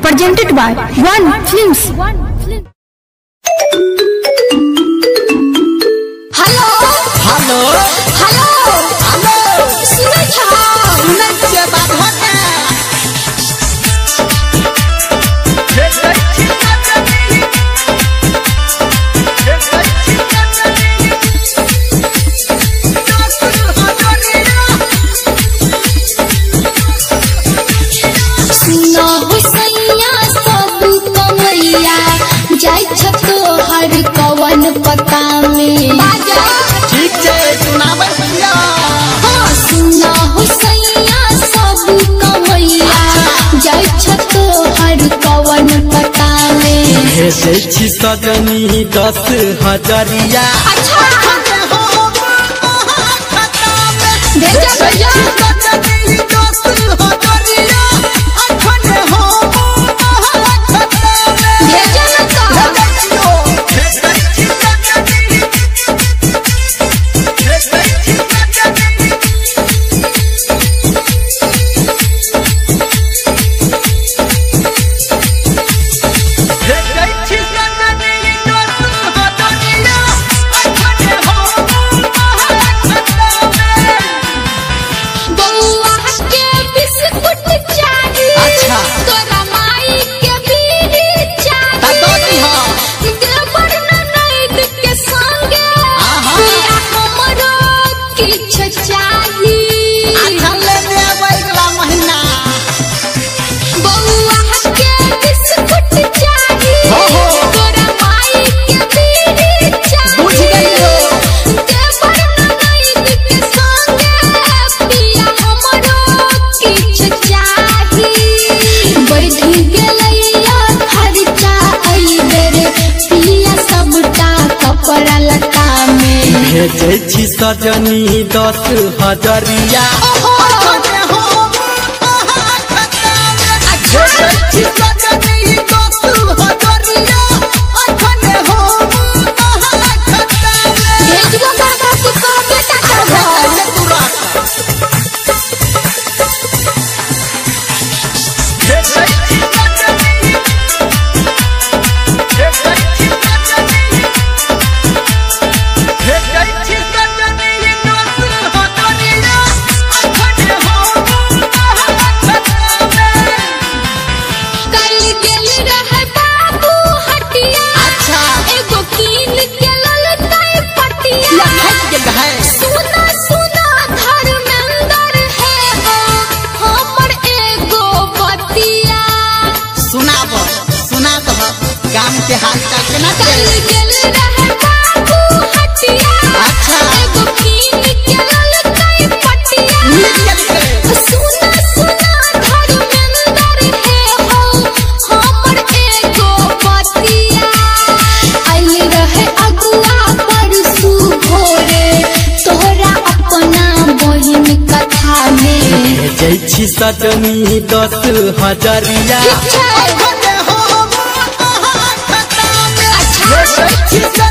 presented by One Films. Hello hello hello hello सुनै छ सुनै छियै बात होते हर कवन पता में ठीक है सुनाबै भैया हाँ सुना हो सैया सब कमैया जाय छतो हर कवन पता में भेजै छी सजनी 10,000 अच्छा भेजा भेजा भेजै छी सजनी 10,000 गाम के हाल चाल केना चल गेल रहे बाबू हटिया अच्छा एगो कीन के ललकाई पटिया सुना सुना धर्मेंद्र है हो हमर एगो पतिया आइल रहे अगुआ परसू भोरे तोहरा अपना बहिन कथा में भेजै छी सजनी 10,000 ठीक छै